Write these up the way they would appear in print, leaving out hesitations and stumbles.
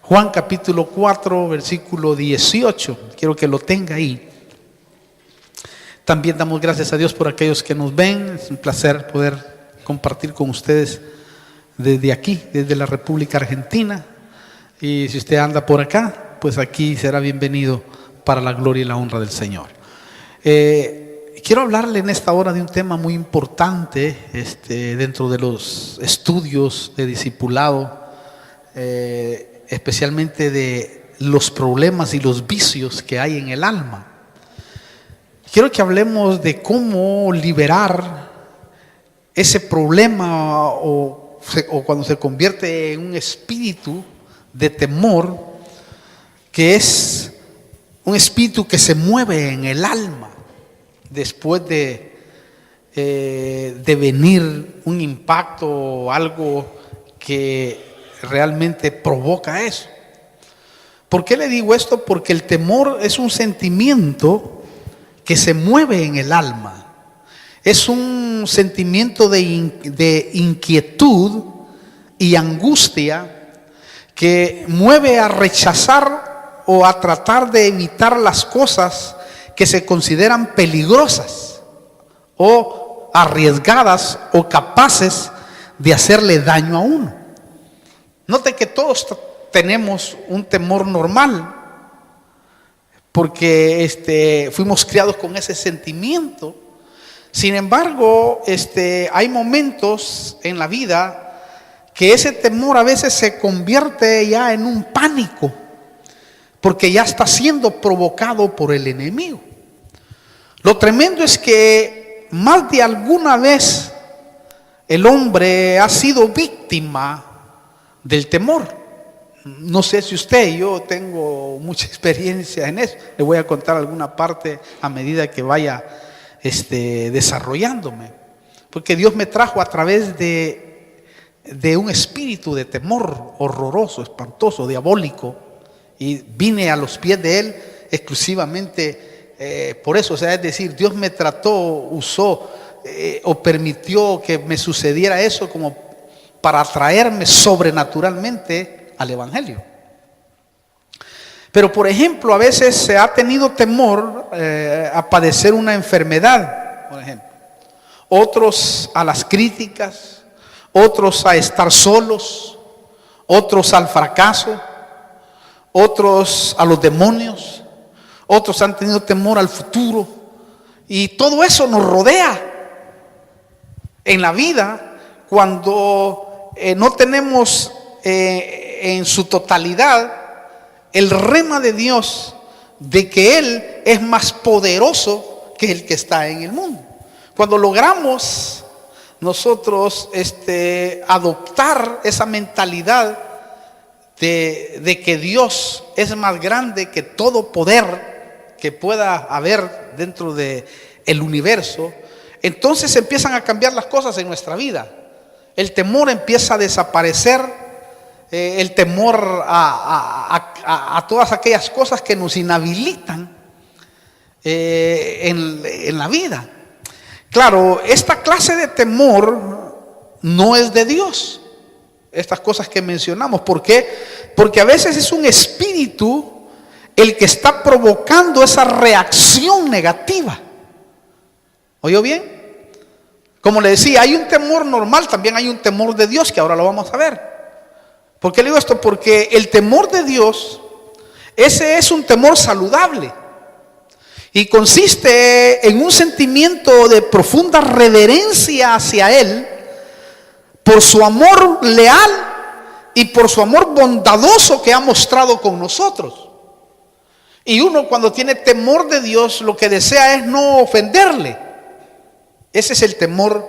Juan capítulo 4, versículo 18. Quiero que lo tenga ahí. También damos gracias a Dios por aquellos que nos ven. Es un placer poder compartir con ustedes desde aquí, desde la República Argentina. Y si usted anda por acá, pues aquí será bienvenido para la gloria y la honra del Señor. Quiero hablarle en esta hora de un tema muy importante dentro de los estudios de discipulado, especialmente de los problemas y los vicios que hay en el alma. Quiero que hablemos de cómo liberar ese problema o cuando se convierte en un espíritu de temor, que es un espíritu que se mueve en el alma después de venir un impacto o algo que realmente provoca eso. ¿Por qué le digo esto? Porque el temor es un sentimiento que se mueve en el alma. Es un sentimiento de inquietud y angustia que mueve a rechazar o a tratar de evitar las cosas que se consideran peligrosas o arriesgadas o capaces de hacerle daño a uno. Note que todos tenemos un temor normal, porque fuimos criados con ese sentimiento. Sin embargo, hay momentos en la vida que ese temor a veces se convierte ya en un pánico, porque ya está siendo provocado por el enemigo. Lo tremendo es que más de alguna vez el hombre ha sido víctima del temor. No sé si yo tengo mucha experiencia en eso. Le voy a contar alguna parte a medida que vaya desarrollándome. Porque Dios me trajo a través de un espíritu de temor horroroso, espantoso, diabólico. Y vine a los pies de Él exclusivamente por eso. O sea, es decir, Dios me trató, usó o permitió que me sucediera eso como para atraerme sobrenaturalmente al Evangelio. Pero por ejemplo, a veces se ha tenido temor a padecer una enfermedad, por ejemplo. Otros a las críticas, otros a estar solos, otros al fracaso, otros a los demonios, otros han tenido temor al futuro. Y todo eso nos rodea en la vida cuando no tenemos en su totalidad el rema de Dios de que Él es más poderoso que el que está en el mundo. Cuando logramos nosotros adoptar esa mentalidad de que Dios es más grande que todo poder que pueda haber dentro del universo, entonces empiezan a cambiar las cosas en nuestra vida. El temor empieza a desaparecer. El temor a todas aquellas cosas que nos inhabilitan en la vida. Claro, esta clase de temor no es de Dios. Estas cosas que mencionamos. ¿Por qué? Porque a veces es un espíritu el que está provocando esa reacción negativa. ¿Oyó bien? Como le decía, hay un temor normal, también hay un temor de Dios, que ahora lo vamos a ver. ¿Por qué le digo esto? Porque el temor de Dios, ese es un temor saludable y consiste en un sentimiento de profunda reverencia hacia Él por su amor leal y por su amor bondadoso que ha mostrado con nosotros. Y uno, cuando tiene temor de Dios, lo que desea es no ofenderle. Ese es el temor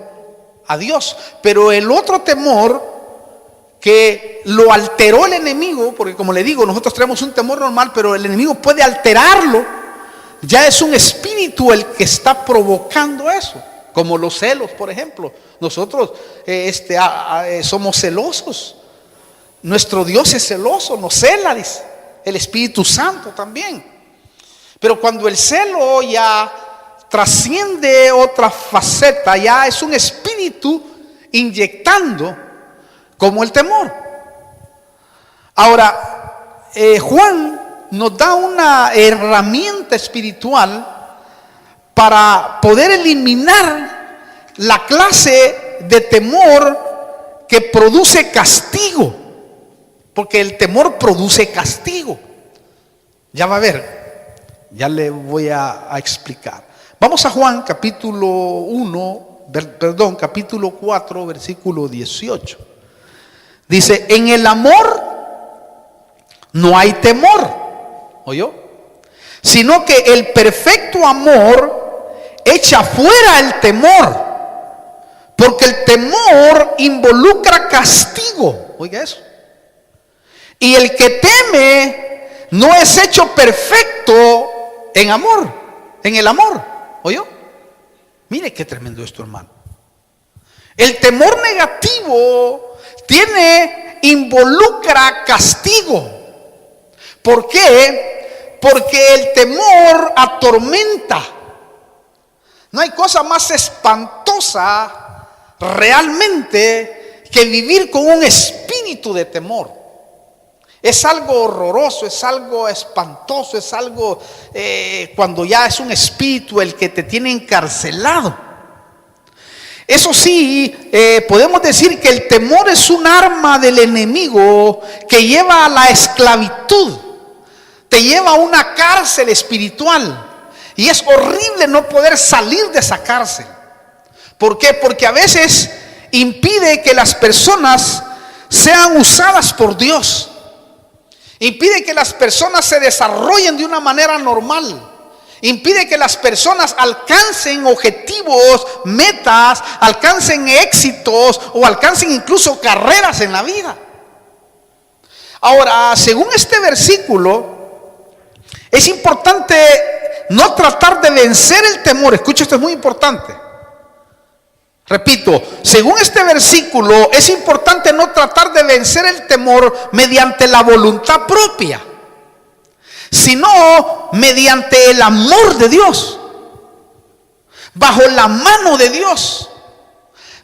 a Dios. Pero el otro temor que lo alteró el enemigo, porque como le digo, nosotros tenemos un temor normal, pero el enemigo puede alterarlo. Ya es un espíritu el que está provocando eso, como los celos, por ejemplo. Nosotros somos celosos. Nuestro Dios es celoso, nos cela, dice. El Espíritu Santo también. Pero cuando el celo ya trasciende otra faceta, ya es un espíritu inyectando como el temor. Ahora, Juan nos da una herramienta espiritual para poder eliminar la clase de temor que produce castigo, porque el temor produce castigo. Ya va a ver, ya le voy a explicar. Vamos a Juan capítulo 4, versículo 18. Dice: en el amor no hay temor, ¿oyó? Sino que el perfecto amor echa fuera el temor, porque el temor involucra castigo. Oiga eso. Y el que teme no es hecho perfecto en amor, en el amor. ¿Oyó? Mire qué tremendo esto, hermano. El temor negativo involucra castigo. ¿Por qué? Porque el temor atormenta. No hay cosa más espantosa realmente que vivir con un espíritu de temor. Es algo horroroso, es algo espantoso, es algo cuando ya es un espíritu el que te tiene encarcelado. Eso sí, podemos decir que el temor es un arma del enemigo que lleva a la esclavitud, te lleva a una cárcel espiritual. Y es horrible no poder salir de esa cárcel. ¿Por qué? Porque a veces impide que las personas sean usadas por Dios. Impide que las personas se desarrollen de una manera normal. Impide que las personas alcancen objetivos, metas, alcancen éxitos o alcancen incluso carreras en la vida. Ahora, según este versículo, es importante no tratar de vencer el temor. Escucha, esto es muy importante. Repito, según este versículo, es importante no tratar de vencer el temor mediante la voluntad propia, sino mediante el amor de Dios, bajo la mano de Dios.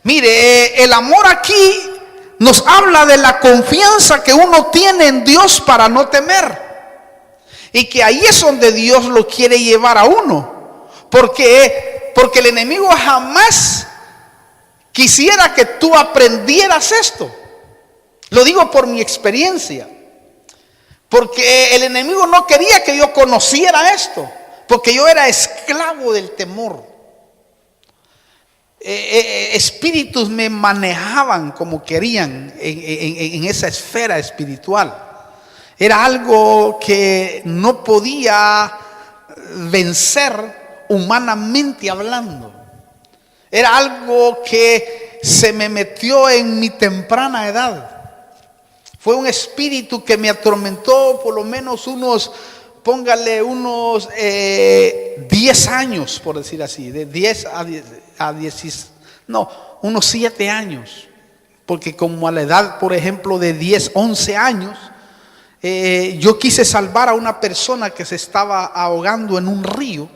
Mire, el amor aquí nos habla de la confianza que uno tiene en Dios para no temer. Y que ahí es donde Dios lo quiere llevar a uno. Porque el enemigo jamás quisiera que tú aprendieras esto. Lo digo por mi experiencia. Porque el enemigo no quería que yo conociera esto. Porque yo era esclavo del temor. Espíritus me manejaban como querían en esa esfera espiritual. Era algo que no podía vencer humanamente hablando. Era algo que se me metió en mi temprana edad. Fue un espíritu que me atormentó por lo menos unos 10 años, por decir así. De 10 a 10, no, unos 7 años. Porque como a la edad, por ejemplo, de 10, 11 años, yo quise salvar a una persona que se estaba ahogando en un río,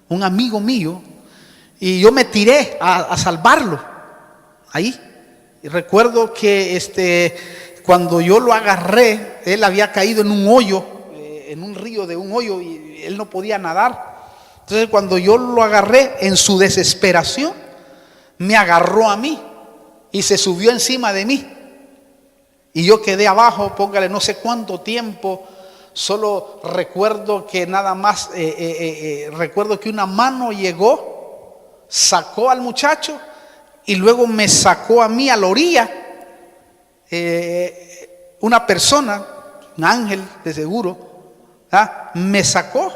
un amigo mío, y yo me tiré a salvarlo ahí. Y recuerdo que cuando yo lo agarré, él había caído en un hoyo, en un río de un hoyo, y él no podía nadar. Entonces cuando yo lo agarré, en su desesperación, me agarró a mí y se subió encima de mí. Y yo quedé abajo, póngale no sé cuánto tiempo. Solo recuerdo que nada más, recuerdo que una mano llegó, sacó al muchacho y luego me sacó a mí a la orilla. Una persona, un ángel de seguro, me sacó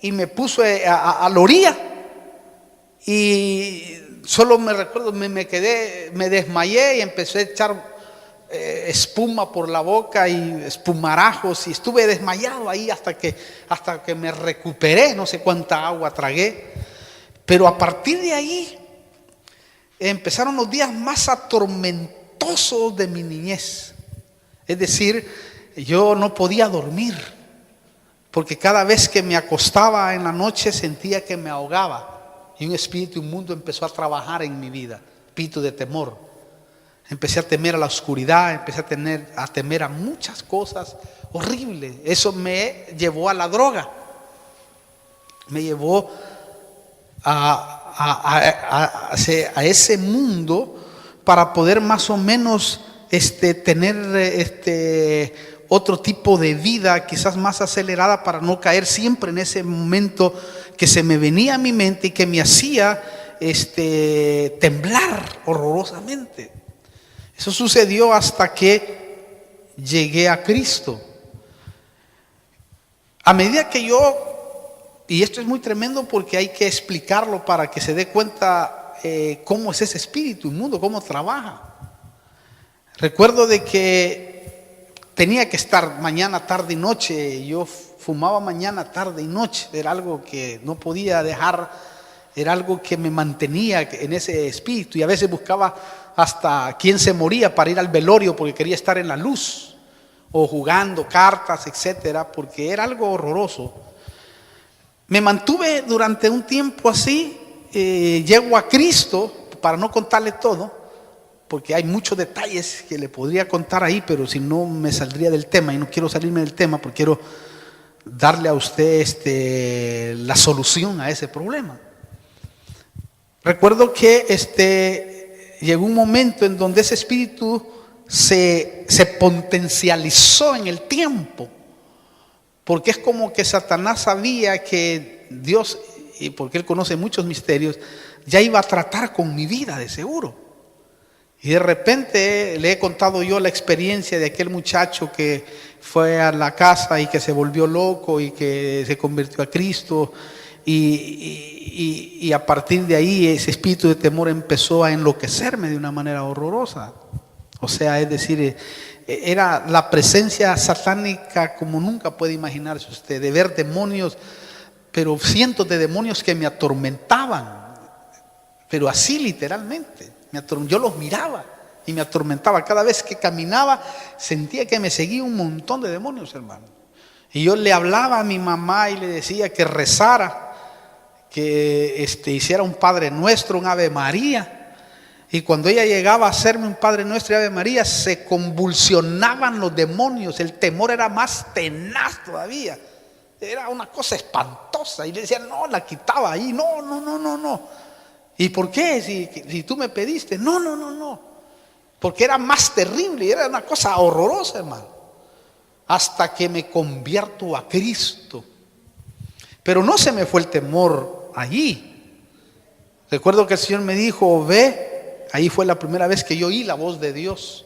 y me puso a la orilla. Y solo me recuerdo, me quedé, me desmayé y empecé a echar espuma por la boca y espumarajos, y estuve desmayado ahí hasta que me recuperé. No sé cuánta agua tragué, pero a partir de ahí empezaron los días más atormentosos de mi niñez. Es decir, yo no podía dormir porque cada vez que me acostaba en la noche sentía que me ahogaba, y un espíritu inmundo empezó a trabajar en mi vida, espíritu de temor. Empecé a temer a la oscuridad, empecé a temer a muchas cosas horribles. Eso me llevó a la droga. Me llevó a ese mundo para poder más o menos tener otro tipo de vida, quizás más acelerada, para no caer siempre en ese momento que se me venía a mi mente y que me hacía temblar horrorosamente. Eso sucedió hasta que llegué a Cristo. A medida que y esto es muy tremendo porque hay que explicarlo para que se dé cuenta cómo es ese espíritu inmundo, cómo trabaja. Recuerdo de que tenía que estar mañana, tarde y noche. Yo fumaba mañana, tarde y noche. Era algo que no podía dejar, era algo que me mantenía en ese espíritu. Y a veces buscaba hasta quién se moría para ir al velorio porque quería estar en la luz, o jugando cartas, etcétera, porque era algo horroroso. Me mantuve durante un tiempo así. Llego a Cristo, para no contarle todo, porque hay muchos detalles que le podría contar ahí, pero si no me saldría del tema, y no quiero salirme del tema porque quiero darle a usted la solución a ese problema. Recuerdo que llegó un momento en donde ese espíritu se potencializó en el tiempo, porque es como que Satanás sabía que Dios, y porque él conoce muchos misterios, ya iba a tratar con mi vida de seguro. Y de repente le he contado yo la experiencia de aquel muchacho que fue a la casa y que se volvió loco y que se convirtió a Cristo. Y a partir de ahí ese espíritu de temor empezó a enloquecerme de una manera horrorosa. O sea, es decir, era la presencia satánica como nunca puede imaginarse usted, de ver demonios, pero cientos de demonios que me atormentaban, pero así literalmente. Yo los miraba y me atormentaba. Cada vez que caminaba sentía que me seguía un montón de demonios, hermano. Y yo le hablaba a mi mamá y le decía que rezara, que hiciera un Padre Nuestro, un Ave María. Y cuando ella llegaba a hacerme un Padre Nuestro y Ave María, se convulsionaban los demonios. El temor era más tenaz todavía. Era una cosa espantosa. Y le decía, no, la quitaba ahí. No. ¿Y por qué? Si tú me pediste. No. Porque era más terrible. Era una cosa horrorosa, hermano. Hasta que me convierto a Cristo. Pero no se me fue el temor allí. Recuerdo que el Señor me dijo, ve. Ahí fue la primera vez que yo oí la voz de Dios.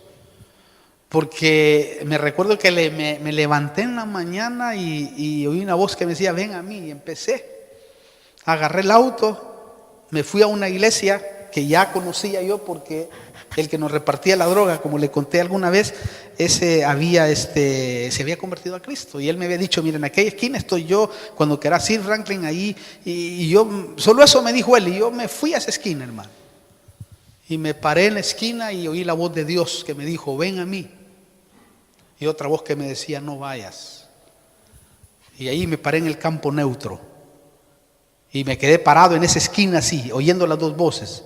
Porque me recuerdo que me levanté en la mañana y oí una voz que me decía, ven a mí. Y empecé. Agarré el auto, me fui a una iglesia que ya conocía yo porque el que nos repartía la droga, como le conté alguna vez, ese se había convertido a Cristo. Y él me había dicho, miren, en aquella esquina estoy yo, cuando quieras ir, Franklin, ahí. Y yo, solo eso me dijo él, y yo me fui a esa esquina, hermano. Y me paré en la esquina y oí la voz de Dios que me dijo, ven a mí. Y otra voz que me decía, no vayas. Y ahí me paré en el campo neutro. Y me quedé parado en esa esquina así, oyendo las dos voces.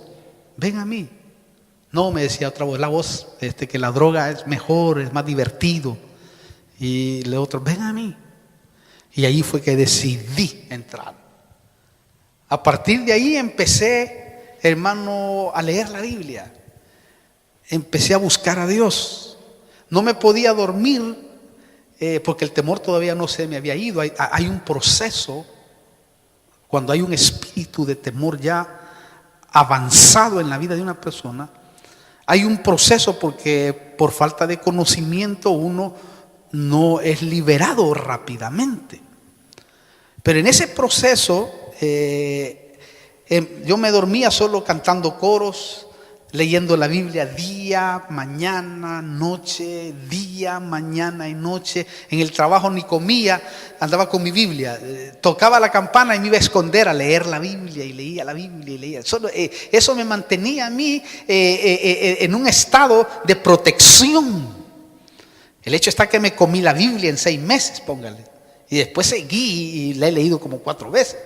Ven a mí. No, me decía otra voz, la voz que la droga es mejor, es más divertido. Y el otro, ven a mí. Y ahí fue que decidí entrar. A partir de ahí empecé, hermano, a leer la Biblia. Empecé a buscar a Dios. No me podía dormir porque el temor todavía no se me había ido. Hay un proceso. Cuando hay un espíritu de temor ya avanzado en la vida de una persona, hay un proceso porque por falta de conocimiento uno no es liberado rápidamente. Pero en ese proceso yo me dormía solo cantando coros, leyendo la Biblia día, mañana, noche, día, mañana y noche. En el trabajo ni comía, andaba con mi Biblia. Tocaba la campana y me iba a esconder a leer la Biblia y leía la Biblia y leía. Eso me mantenía a mí en un estado de protección. El hecho está que me comí la Biblia en 6 meses, póngale. Y después seguí y la he leído como 4 veces.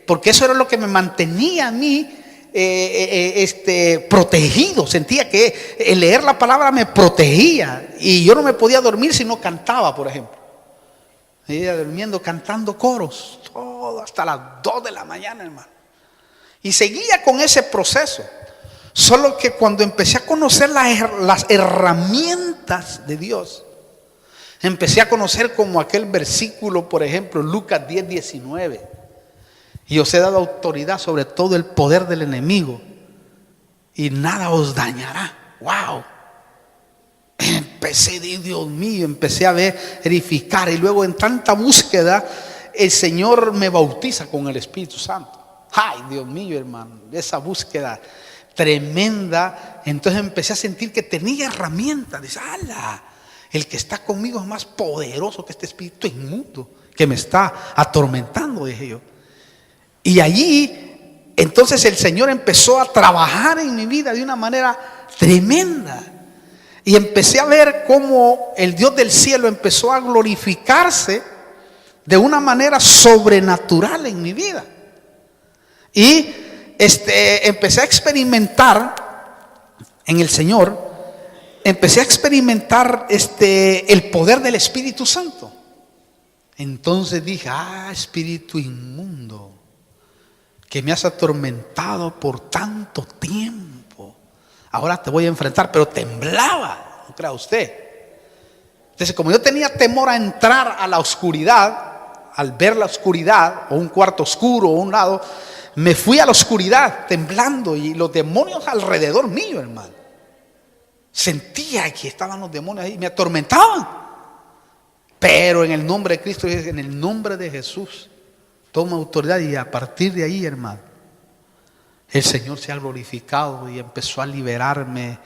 Porque eso era lo que me mantenía a mí protegido. Sentía que el leer la palabra me protegía. Y yo no me podía dormir si no cantaba, por ejemplo. Iba durmiendo cantando coros, todo hasta las 2 de la mañana, hermano. Y seguía con ese proceso. Solo que cuando empecé a conocer las herramientas de Dios, empecé a conocer como aquel versículo, por ejemplo, Lucas 10:19. Y os he dado autoridad sobre todo el poder del enemigo, y nada os dañará. ¡Wow! Empecé, Dios mío, empecé a verificar. Y luego en tanta búsqueda, el Señor me bautiza con el Espíritu Santo. ¡Ay, Dios mío, hermano! Esa búsqueda tremenda. Entonces empecé a sentir que tenía herramientas. Dice, ¡ala! El que está conmigo es más poderoso que este espíritu inmundo que me está atormentando, dije yo. Y allí, entonces el Señor empezó a trabajar en mi vida de una manera tremenda. Y empecé a ver cómo el Dios del cielo empezó a glorificarse de una manera sobrenatural en mi vida. Y empecé a experimentar en el Señor, empecé a experimentar el poder del Espíritu Santo. Entonces dije, espíritu inmundo, que me has atormentado por tanto tiempo, ahora te voy a enfrentar. Pero temblaba, no crea usted. Entonces, como yo tenía temor a entrar a la oscuridad, al ver la oscuridad, o un cuarto oscuro, o un lado, me fui a la oscuridad temblando, y los demonios alrededor mío, hermano. Sentía que estaban los demonios ahí, me atormentaban. Pero en el nombre de Cristo, en el nombre de Jesús, toma autoridad. Y a partir de ahí, hermano, el Señor se ha glorificado y empezó a liberarme.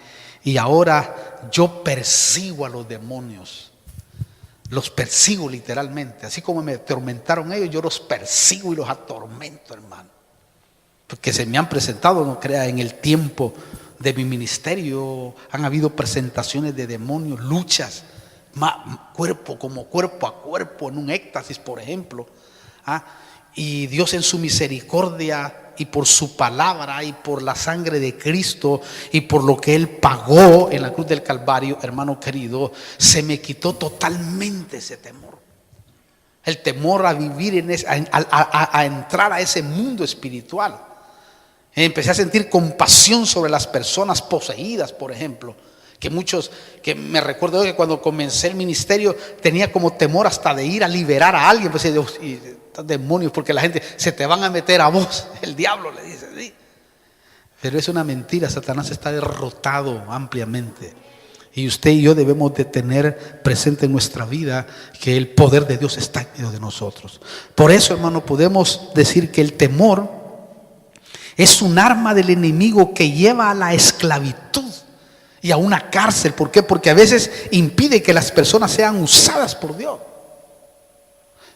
Y ahora yo persigo a los demonios. Los persigo literalmente. Así como me atormentaron ellos, yo los persigo y los atormento, hermano. Porque se me han presentado, no crea, en el tiempo de mi ministerio han habido presentaciones de demonios, luchas, cuerpo a cuerpo, en un éxtasis, por ejemplo. Y Dios en su misericordia y por su palabra y por la sangre de Cristo y por lo que Él pagó en la cruz del Calvario, hermano querido, se me quitó totalmente ese temor. El temor a vivir a entrar a ese mundo espiritual. Empecé a sentir compasión sobre las personas poseídas, por ejemplo. Que muchos, que me recuerdo que cuando comencé el ministerio tenía como temor hasta de ir a liberar a alguien. Pues, y estos demonios, porque la gente se te van a meter a vos. El diablo le dice, sí. Pero es una mentira. Satanás está derrotado ampliamente. Y usted y yo debemos de tener presente en nuestra vida que el poder de Dios está en medio de nosotros. Por eso, hermano, podemos decir que el temor es un arma del enemigo que lleva a la esclavitud y a una cárcel. ¿Por qué? Porque a veces impide que las personas sean usadas por Dios.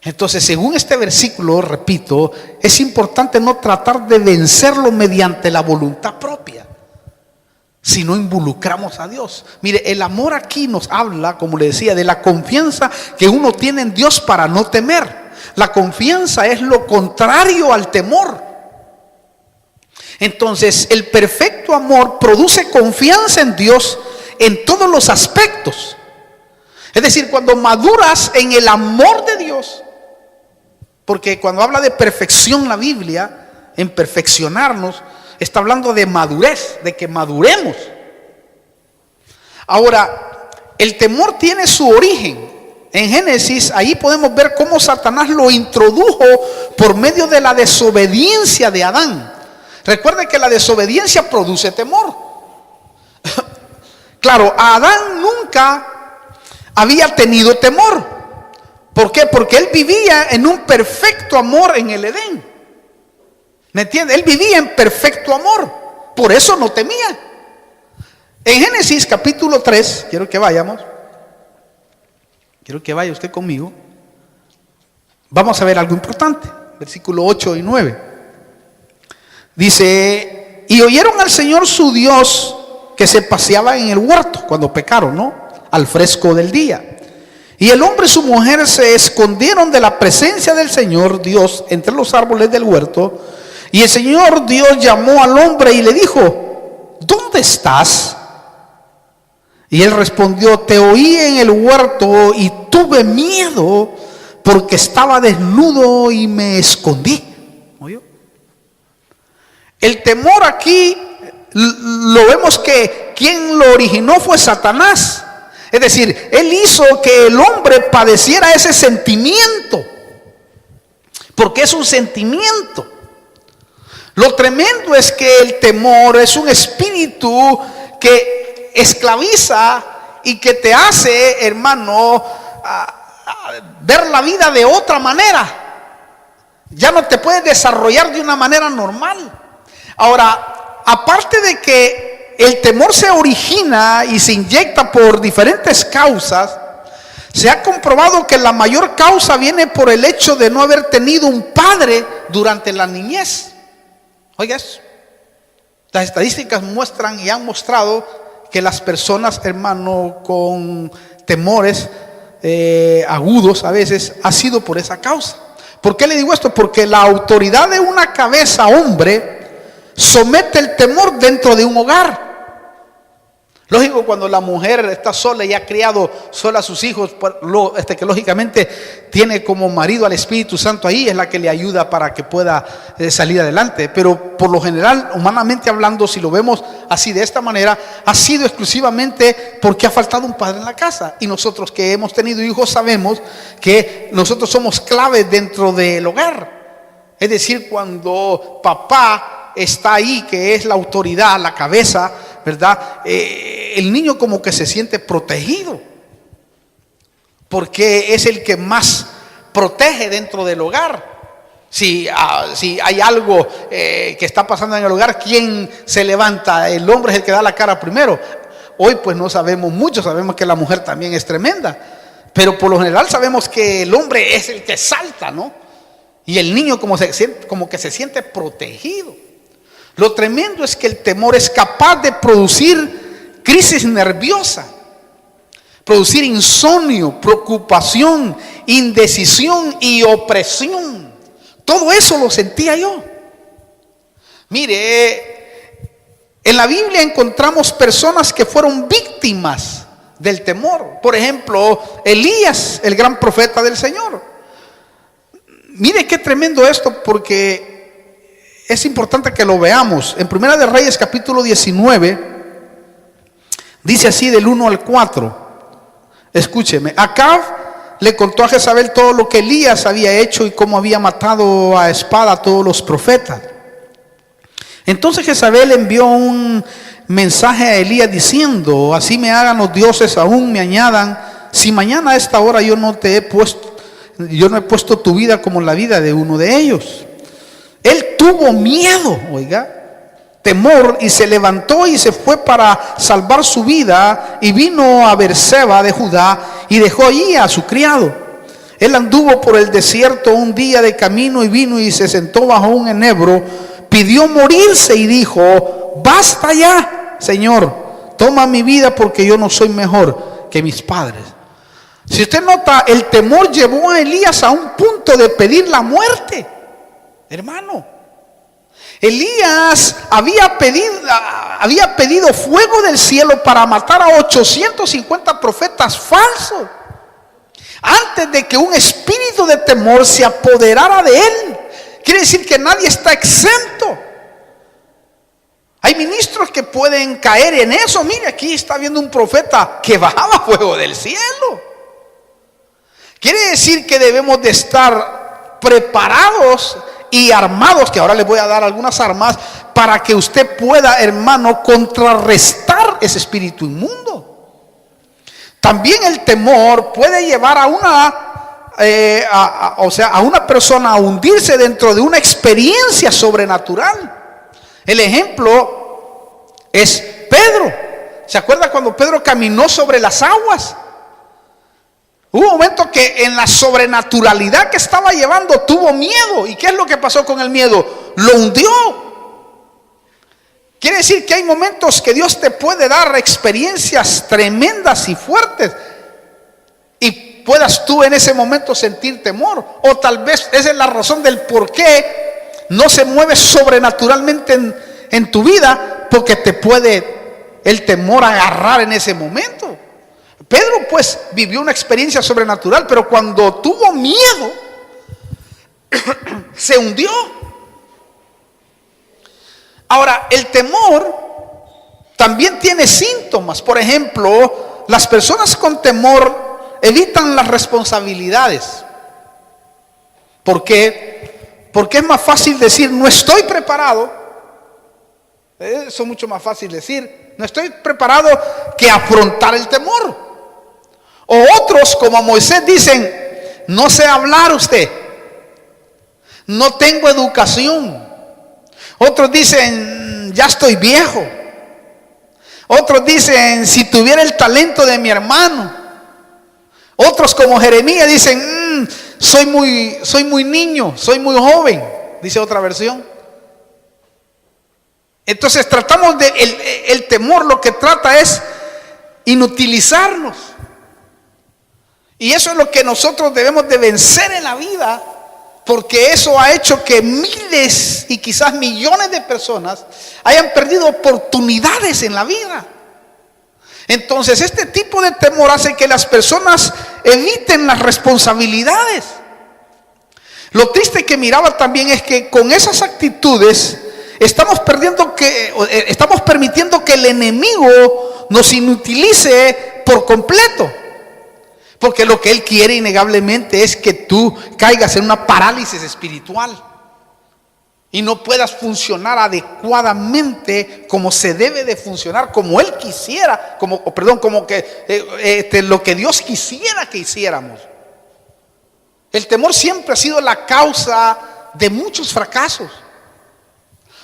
Entonces, según este versículo, repito, es importante no tratar de vencerlo mediante la voluntad propia, si no involucramos a Dios. Mire, el amor aquí nos habla, como le decía, de la confianza que uno tiene en Dios para no temer. La confianza es lo contrario al temor. Entonces, el perfecto amor produce confianza en Dios en todos los aspectos. Es decir, cuando maduras en el amor de Dios, porque cuando habla de perfección la Biblia, en perfeccionarnos, está hablando de madurez, de que maduremos. Ahora, el temor tiene su origen. En Génesis, ahí podemos ver cómo Satanás lo introdujo por medio de la desobediencia de Adán. Recuerde que la desobediencia produce temor. Claro, Adán nunca había tenido temor. ¿Por qué? Porque él vivía en un perfecto amor en el Edén. ¿Me entiende? Él vivía en perfecto amor. Por eso no temía. En Génesis capítulo 3, quiero que vayamos. Quiero que vaya usted conmigo. Vamos a ver algo importante. Versículo 8 y 9. Dice, y oyeron al Señor su Dios que se paseaba en el huerto cuando pecaron, ¿no? Al fresco del día. Y el hombre y su mujer se escondieron de la presencia del Señor Dios entre los árboles del huerto. Y el Señor Dios llamó al hombre y le dijo: ¿dónde estás? Y él respondió: te oí en el huerto y tuve miedo porque estaba desnudo y me escondí. ¿Oyó? El temor aquí lo vemos que quien lo originó fue Satanás. Es decir, él hizo que el hombre padeciera ese sentimiento, porque es un sentimiento. Lo tremendo es que el temor es un espíritu que esclaviza y que te hace, hermano, ver la vida de otra manera. Ya no te puedes desarrollar de una manera normal. Ahora, aparte de que el temor se origina y se inyecta por diferentes causas, se ha comprobado que la mayor causa viene por el hecho de no haber tenido un padre durante la niñez. Oiga eso. Las estadísticas muestran y han mostrado que las personas, hermano, con temores agudos a veces ha sido por esa causa. ¿Por qué le digo esto? Porque la autoridad de una cabeza hombre somete el temor dentro de un hogar. Lógico, cuando la mujer está sola y ha criado sola a sus hijos, que lógicamente tiene como marido al Espíritu Santo ahí, es la que le ayuda para que pueda salir adelante. Pero por lo general, humanamente hablando, si lo vemos así de esta manera, ha sido exclusivamente porque ha faltado un padre en la casa. Y nosotros que hemos tenido hijos sabemos que nosotros somos claves dentro del hogar. Es decir, cuando papá está ahí, que es la autoridad, la cabeza, ¿verdad? El niño como que se siente protegido, porque es el que más protege dentro del hogar. Si hay algo que está pasando en el hogar, ¿quién se levanta? El hombre es el que da la cara primero. Hoy pues no sabemos mucho, sabemos que la mujer también es tremenda, pero por lo general sabemos que el hombre es el que salta, ¿no? Y el niño como que se siente protegido. Lo tremendo es que el temor es capaz de producir crisis nerviosa, producir insomnio, preocupación, indecisión y opresión. Todo eso lo sentía yo. Mire, en la Biblia encontramos personas que fueron víctimas del temor. Por ejemplo, Elías, el gran profeta del Señor. Mire qué tremendo esto, porque es importante que lo veamos. En Primera de Reyes capítulo 19 dice así del 1 al 4. Escúcheme. Acab le contó a Jezabel todo lo que Elías había hecho y cómo había matado a espada a todos los profetas. Entonces Jezabel envió un mensaje a Elías diciendo: así me hagan los dioses, aún me añadan, si mañana a esta hora yo no he puesto tu vida como la vida de uno de ellos. Él tuvo miedo, oiga, temor, y se levantó y se fue para salvar su vida, y vino a Berseba de Judá y dejó allí a su criado. Él anduvo por el desierto un día de camino y vino y se sentó bajo un enebro, pidió morirse y dijo: basta ya, Señor, toma mi vida porque yo no soy mejor que mis padres. Si usted nota, el temor llevó a Elías a un punto de pedir la muerte. Hermano, Elías había pedido fuego del cielo para matar a 850 profetas falsos, antes de que un espíritu de temor se apoderara de él. Quiere decir que nadie está exento. Hay ministros que pueden caer en eso. Mire, aquí está viendo un profeta que bajaba fuego del cielo. Quiere decir que debemos de estar preparados y armados, que ahora les voy a dar algunas armas para que usted pueda, hermano, contrarrestar ese espíritu inmundo. También el temor puede llevar a una persona a hundirse dentro de una experiencia sobrenatural. El ejemplo es Pedro. ¿Se acuerda cuando Pedro caminó sobre las aguas? Hubo un momento que en la sobrenaturalidad que estaba llevando tuvo miedo. ¿Y qué es lo que pasó con el miedo? Lo hundió. Quiere decir que hay momentos que Dios te puede dar experiencias tremendas y fuertes, y puedas tú en ese momento sentir temor. O tal vez esa es la razón del por qué no se mueve sobrenaturalmente en tu vida, porque te puede el temor agarrar en ese momento. Pedro pues vivió una experiencia sobrenatural, pero cuando tuvo miedo, se hundió. Ahora, el temor también tiene síntomas. Por ejemplo, las personas con temor evitan las responsabilidades. ¿Por qué? Porque es más fácil decir, no estoy preparado. Eso es mucho más fácil decir, no estoy preparado, que afrontar el temor. O otros, como Moisés, dicen, no sé hablar usted, no tengo educación. Otros dicen, ya estoy viejo. Otros dicen, si tuviera el talento de mi hermano. Otros, como Jeremías, dicen, soy muy niño, soy muy joven, dice otra versión. Entonces tratamos el temor lo que trata es inutilizarnos. Y eso es lo que nosotros debemos de vencer en la vida, porque eso ha hecho que miles y quizás millones de personas hayan perdido oportunidades en la vida. Entonces este tipo de temor hace que las personas eviten las responsabilidades. Lo triste que miraba también es que con esas actitudes estamos permitiendo que el enemigo nos inutilice por completo. Porque lo que él quiere innegablemente es que tú caigas en una parálisis espiritual y no puedas funcionar adecuadamente como se debe de funcionar, como él quisiera, lo que Dios quisiera que hiciéramos. El temor siempre ha sido la causa de muchos fracasos.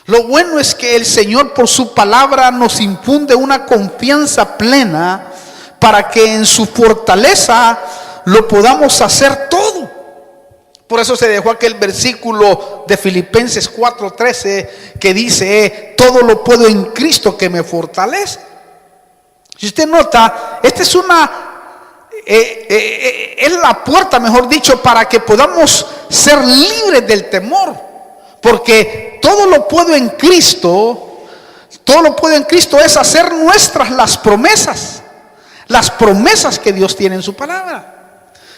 Lo bueno es que el Señor, por su palabra, nos infunde una confianza plena para que en su fortaleza lo podamos hacer todo. Por eso se dejó aquel versículo de Filipenses 4:13 que dice, todo lo puedo en Cristo que me fortalece. Si usted nota, esta es la puerta, mejor dicho, para que podamos ser libres del temor. Porque todo lo puedo en Cristo es hacer nuestras las promesas que Dios tiene en su palabra.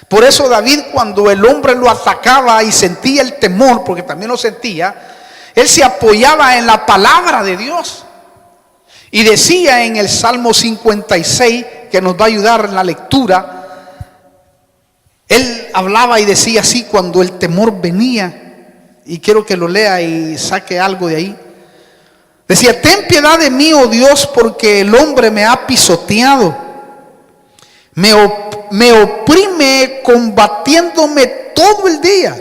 Por eso David, cuando el hombre lo atacaba y sentía el temor, porque también lo sentía, él se apoyaba en la palabra de Dios. Y decía en el Salmo 56, que nos va a ayudar en la lectura, él hablaba y decía así cuando el temor venía, y quiero que lo lea y saque algo de ahí. Decía, ten piedad de mí, oh Dios, porque el hombre me ha pisoteado. Me oprime combatiéndome todo el día.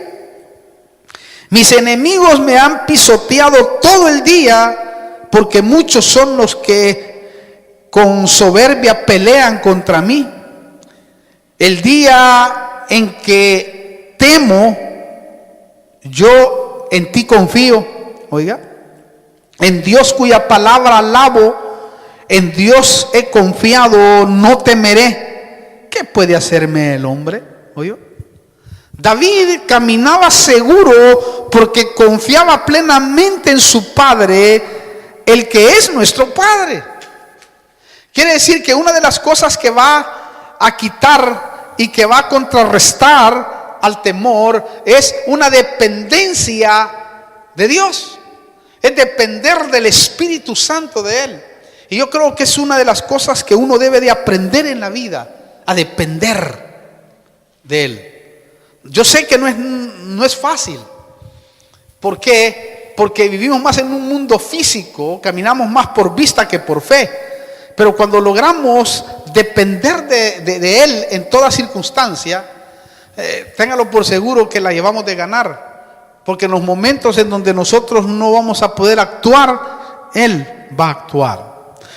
Mis enemigos me han pisoteado todo el día, porque muchos son los que con soberbia pelean contra mí. El día en que temo, yo en ti confío. Oiga, en Dios cuya palabra alabo, en Dios he confiado, no temeré. ¿Qué puede hacerme el hombre? ¿Oye? David caminaba seguro porque confiaba plenamente en su Padre, el que es nuestro Padre. Quiere decir que una de las cosas que va a quitar y que va a contrarrestar al temor es una dependencia de Dios. Es depender del Espíritu Santo de Él. Y yo creo que es una de las cosas que uno debe de aprender en la vida, a depender de Él. Yo sé que no es fácil. ¿Por qué? Porque vivimos más en un mundo físico, caminamos más por vista que por fe. Pero cuando logramos depender de Él en toda circunstancia, téngalo por seguro que la llevamos de ganar. Porque en los momentos en donde nosotros no vamos a poder actuar, Él va a actuar.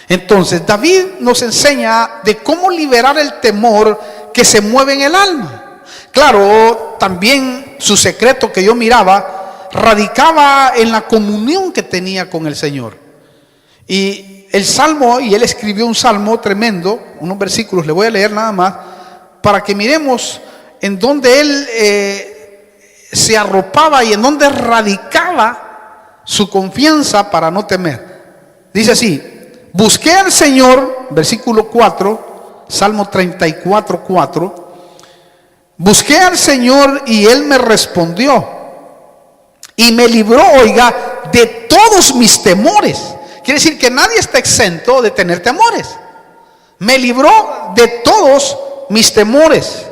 Entonces David nos enseña de cómo liberar el temor que se mueve en el alma. Claro, también su secreto que yo miraba radicaba en la comunión que tenía con el Señor. Y el salmo, y él escribió un salmo tremendo, unos versículos, le voy a leer nada más, para que miremos en donde él se arropaba y en donde radicaba su confianza para no temer. Dice así: busqué al Señor, versículo 4, Salmo 34, 4. Busqué al Señor y Él me respondió y me libró, oiga, de todos mis temores. Quiere decir que nadie está exento de tener temores. Me libró de todos mis temores.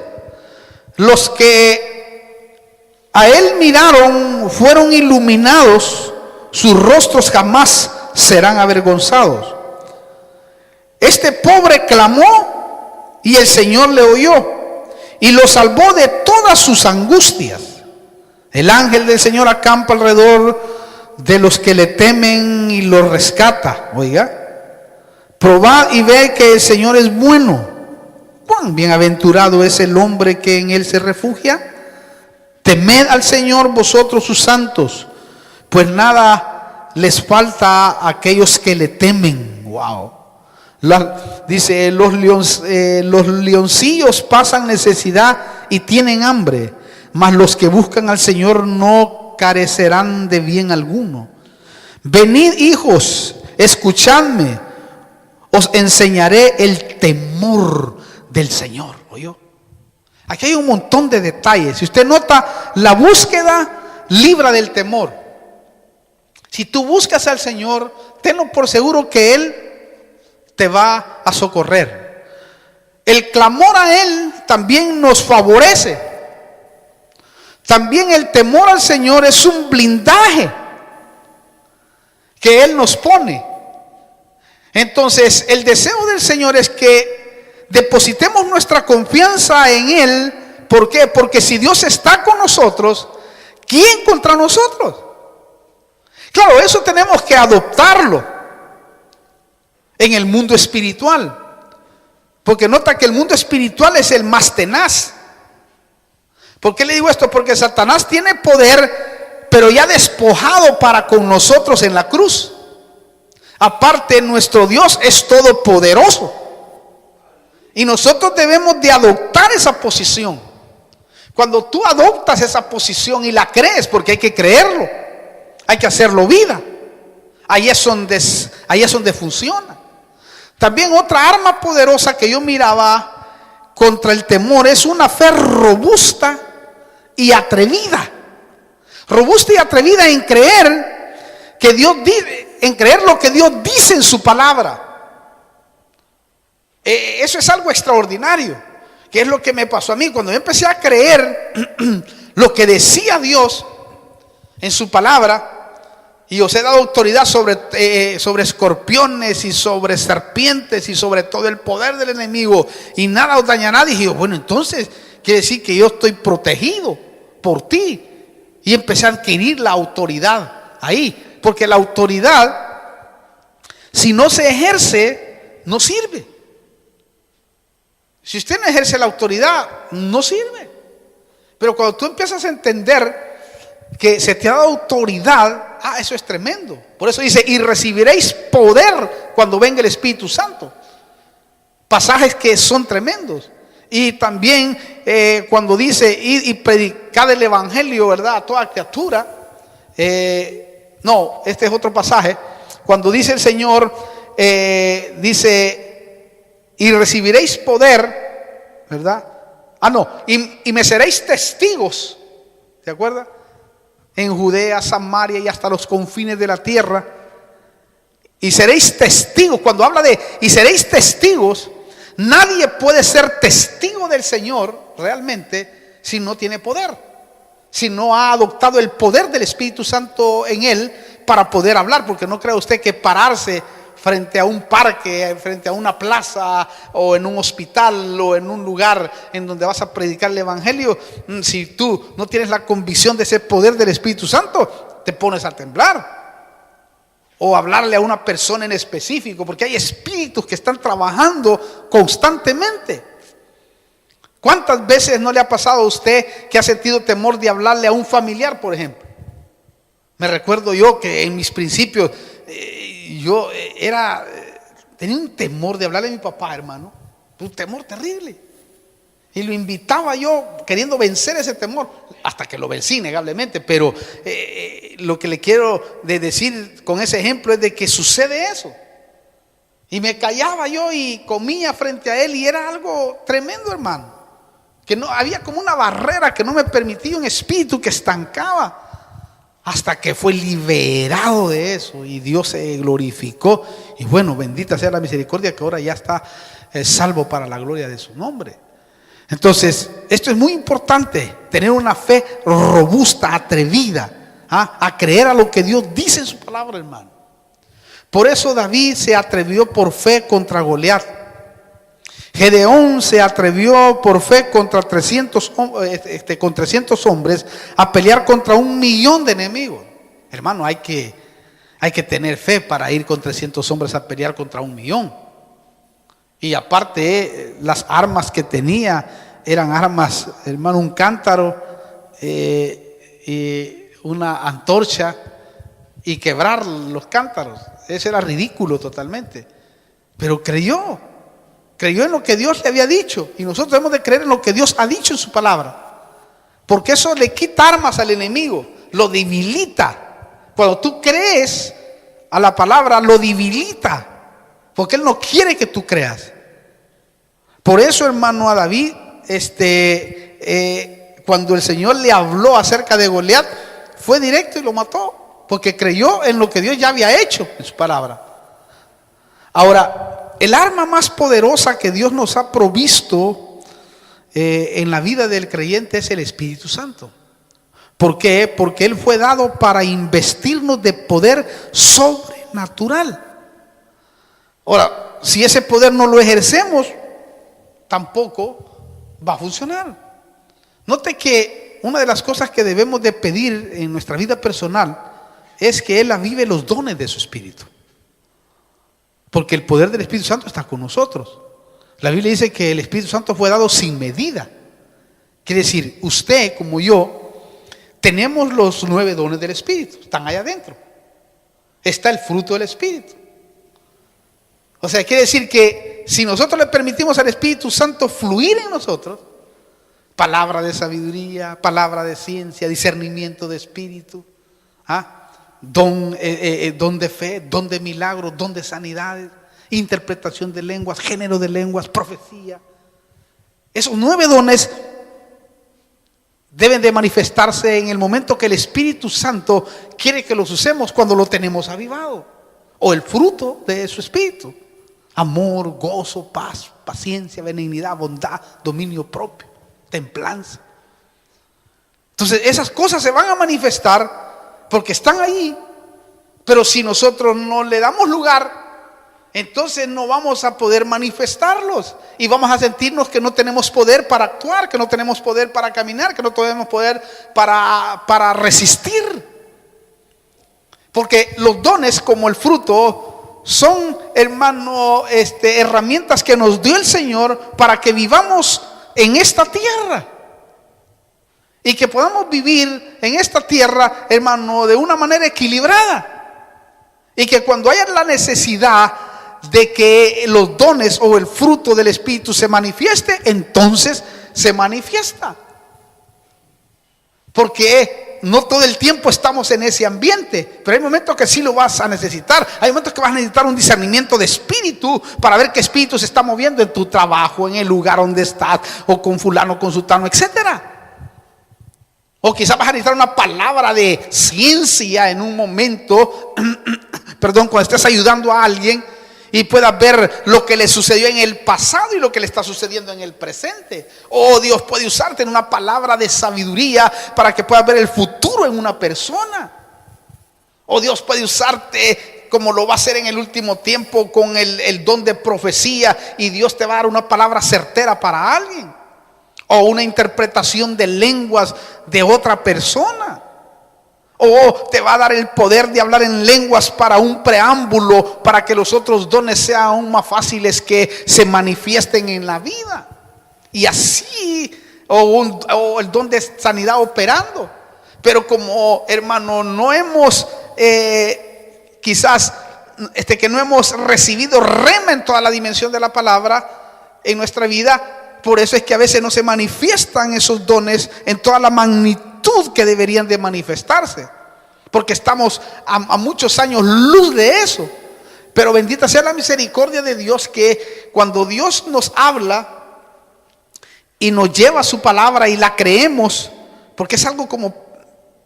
Los que a Él miraron fueron iluminados, sus rostros jamás serán avergonzados. Este pobre clamó y el Señor le oyó y lo salvó de todas sus angustias. El ángel del Señor acampa alrededor de los que le temen y los rescata. Oiga, probad y ve que el Señor es bueno. Cuán bienaventurado es el hombre que en Él se refugia. Temed al Señor vosotros sus santos, pues nada les falta a aquellos que le temen. Wow. Dice, los leoncillos pasan necesidad y tienen hambre, mas los que buscan al Señor no carecerán de bien alguno. Venid, hijos, escuchadme, os enseñaré el temor del Señor. ¿Oyó? Aquí hay un montón de detalles. Si usted nota, la búsqueda libra del temor. Si tú buscas al Señor, tenlo por seguro que Él te va a socorrer. El clamor a Él también nos favorece. También el temor al Señor es un blindaje que Él nos pone. Entonces, el deseo del Señor es que depositemos nuestra confianza en Él. ¿Por qué? Porque si Dios está con nosotros, ¿quién contra nosotros? Claro, eso tenemos que adoptarlo en el mundo espiritual, porque nota que el mundo espiritual es el más tenaz. ¿Por qué le digo esto? Porque Satanás tiene poder, pero ya despojado para con nosotros en la cruz. Aparte, nuestro Dios es todopoderoso y nosotros debemos de adoptar esa posición. Cuando tú adoptas esa posición y la crees, porque hay que creerlo, hay que hacerlo vida, ahí es donde funciona. También otra arma poderosa que yo miraba contra el temor es una fe robusta y atrevida. Robusta y atrevida en creer que Dios dice, en creer lo que Dios dice en su palabra. Eso es algo extraordinario, que es lo que me pasó a mí cuando yo empecé a creer lo que decía Dios en su palabra. Y os he dado autoridad sobre escorpiones y sobre serpientes y sobre todo el poder del enemigo, y nada os dañará. Dije, bueno, entonces quiere decir que yo estoy protegido por ti. Y empecé a adquirir la autoridad ahí, porque la autoridad, si no se ejerce, no sirve. Si usted no ejerce la autoridad, no sirve. Pero cuando tú empiezas a entender que se te ha dado autoridad, eso es tremendo. Por eso dice, y recibiréis poder cuando venga el Espíritu Santo. Pasajes que son tremendos. Y también cuando dice, id y predicad el Evangelio, ¿verdad?, a toda criatura. No, este es otro pasaje. Cuando dice el Señor, dice, y recibiréis poder, ¿verdad? Y me seréis testigos, ¿se acuerda? En Judea, Samaria y hasta los confines de la tierra. Y seréis testigos. Cuando habla de y seréis testigos, nadie puede ser testigo del Señor realmente si no tiene poder, si no ha adoptado el poder del Espíritu Santo en él para poder hablar. Porque no crea usted que pararse frente a un parque, frente a una plaza o en un hospital o en un lugar en donde vas a predicar el Evangelio, si tú no tienes la convicción de ese poder del Espíritu Santo, te pones a temblar. O hablarle a una persona en específico, porque hay espíritus que están trabajando constantemente. ¿Cuántas veces no le ha pasado a usted que ha sentido temor de hablarle a un familiar, por ejemplo? Me recuerdo yo que en mis principios yo tenía un temor de hablarle a mi papá, hermano. Un temor terrible. Y lo invitaba yo queriendo vencer ese temor, hasta que lo vencí innegablemente. Pero lo que le quiero decir con ese ejemplo es de que sucede eso. Y me callaba yo y comía frente a él, y era algo tremendo, hermano. Que no había como una barrera que no me permitía, un espíritu que estancaba. Hasta que fue liberado de eso y Dios se glorificó. Y bueno, bendita sea la misericordia, que ahora ya está salvo para la gloria de su nombre. Entonces, esto es muy importante, tener una fe robusta, atrevida, a creer a lo que Dios dice en su palabra, hermano. Por eso David se atrevió por fe contra Goliat. Gedeón se atrevió por fe contra 300 hombres a pelear contra 1,000,000 de enemigos. Hermano, hay que tener fe para ir con 300 hombres a pelear contra 1,000,000. Y aparte, las armas que tenía eran armas, hermano, un cántaro, y una antorcha, y quebrar los cántaros. Eso era ridículo totalmente. Pero creyó en lo que Dios le había dicho. Y nosotros debemos de creer en lo que Dios ha dicho en su palabra, porque eso le quita armas al enemigo, lo debilita. Cuando tú crees a la palabra, lo debilita, porque Él no quiere que tú creas. Por eso, hermano, a David, cuando el Señor le habló acerca de Goliat, fue directo y lo mató, porque creyó en lo que Dios ya había hecho en su palabra. Ahora, el arma más poderosa que Dios nos ha provisto en la vida del creyente es el Espíritu Santo. ¿Por qué? Porque Él fue dado para investirnos de poder sobrenatural. Ahora, si ese poder no lo ejercemos, tampoco va a funcionar. Note que una de las cosas que debemos de pedir en nuestra vida personal es que Él avive los dones de su Espíritu, porque el poder del Espíritu Santo está con nosotros. La Biblia dice que el Espíritu Santo fue dado sin medida. Quiere decir, usted como yo tenemos los 9 dones del Espíritu, están allá adentro. Está el fruto del Espíritu. O sea, quiere decir que si nosotros le permitimos al Espíritu Santo fluir en nosotros, palabra de sabiduría, palabra de ciencia, discernimiento de espíritu, don de fe, don de milagros, don de sanidades, interpretación de lenguas, género de lenguas, profecía. Esos 9 dones deben de manifestarse en el momento que el Espíritu Santo quiere que los usemos, cuando lo tenemos avivado, o el fruto de su Espíritu: amor, gozo, paz, paciencia, benignidad, bondad, dominio propio, templanza. Entonces esas cosas se van a manifestar porque están ahí, pero si nosotros no le damos lugar, entonces no vamos a poder manifestarlos y vamos a sentirnos que no tenemos poder para actuar, que no tenemos poder para caminar, que no tenemos poder para resistir. Porque los dones, como el fruto, son, hermano, herramientas que nos dio el Señor para que vivamos en esta tierra y que podamos vivir en esta tierra, hermano, de una manera equilibrada, y que cuando haya la necesidad de que los dones o el fruto del Espíritu se manifieste, entonces se manifiesta. Porque no todo el tiempo estamos en ese ambiente, pero hay momentos que sí lo vas a necesitar. Hay momentos que vas a necesitar un discernimiento de espíritu para ver qué espíritu se está moviendo en tu trabajo, en el lugar donde estás, o con fulano, con sultano, etcétera. O quizás vas a necesitar una palabra de ciencia en un momento, cuando estés ayudando a alguien y puedas ver lo que le sucedió en el pasado y lo que le está sucediendo en el presente. O Dios puede usarte en una palabra de sabiduría para que puedas ver el futuro en una persona. O Dios puede usarte, como lo va a hacer en el último tiempo, con el don de profecía, y Dios te va a dar una palabra certera para alguien, o una interpretación de lenguas de otra persona, o te va a dar el poder de hablar en lenguas para un preámbulo, para que los otros dones sean aún más fáciles que se manifiesten en la vida. Y así, o el don de sanidad operando. Pero como, hermano, no hemos quizás que no hemos recibido rema en toda la dimensión de la palabra en nuestra vida, por eso es que a veces no se manifiestan esos dones en toda la magnitud que deberían de manifestarse, porque estamos a muchos años luz de eso. Pero bendita sea la misericordia de Dios, que cuando Dios nos habla y nos lleva su palabra y la creemos, porque es algo como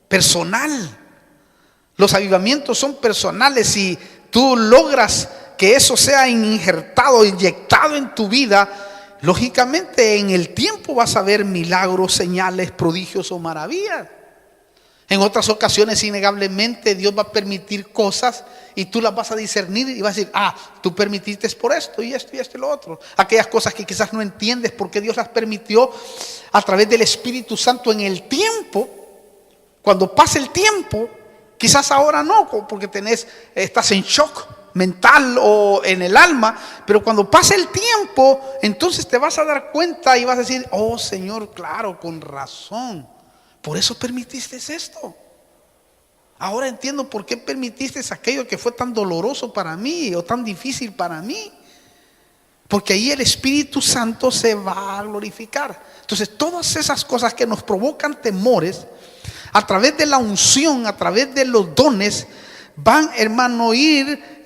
personal. Los avivamientos son personales. Y tú logras que eso sea injertado, inyectado en tu vida, lógicamente en el tiempo vas a ver milagros, señales, prodigios o maravillas. En otras ocasiones, innegablemente, Dios va a permitir cosas y tú las vas a discernir y vas a decir: tú permitiste por esto y esto y esto y lo otro. Aquellas cosas que quizás no entiendes por qué Dios las permitió a través del Espíritu Santo en el tiempo. Cuando pase el tiempo, quizás ahora no, porque estás en shock mental o en el alma, pero cuando pase el tiempo, entonces te vas a dar cuenta y vas a decir: oh Señor, claro, con razón, por eso permitiste esto. Ahora entiendo por qué permitiste aquello que fue tan doloroso para mí o tan difícil para mí, porque ahí el Espíritu Santo se va a glorificar. Entonces todas esas cosas que nos provocan temores, a través de la unción, a través de los dones, van, hermano, ir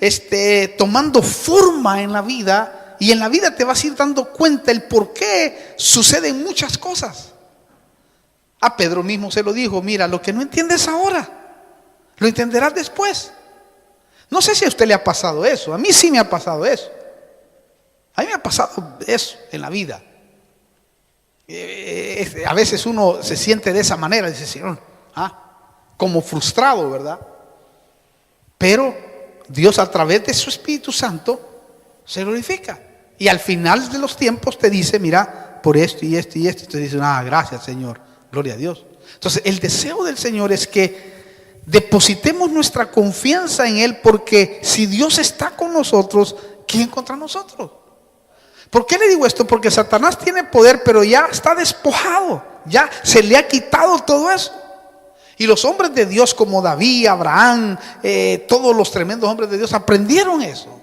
tomando forma en la vida. Y en la vida te vas a ir dando cuenta el por qué suceden muchas cosas. A Pedro mismo se lo dijo: mira, lo que no entiendes ahora, lo entenderás después. No sé si a usted le ha pasado eso. A mí sí me ha pasado eso. A mí me ha pasado eso en la vida. A veces uno se siente de esa manera, dice: Señor, como frustrado, ¿verdad? Pero Dios, a través de su Espíritu Santo, se glorifica. Y al final de los tiempos te dice: mira, por esto y esto y esto. Y te dice: gracias, Señor, gloria a Dios. Entonces el deseo del Señor es que depositemos nuestra confianza en Él, porque si Dios está con nosotros, ¿quién contra nosotros? ¿Por qué le digo esto? Porque Satanás tiene poder, pero ya está despojado, ya se le ha quitado todo eso. Y los hombres de Dios como David, Abraham, todos los tremendos hombres de Dios aprendieron eso.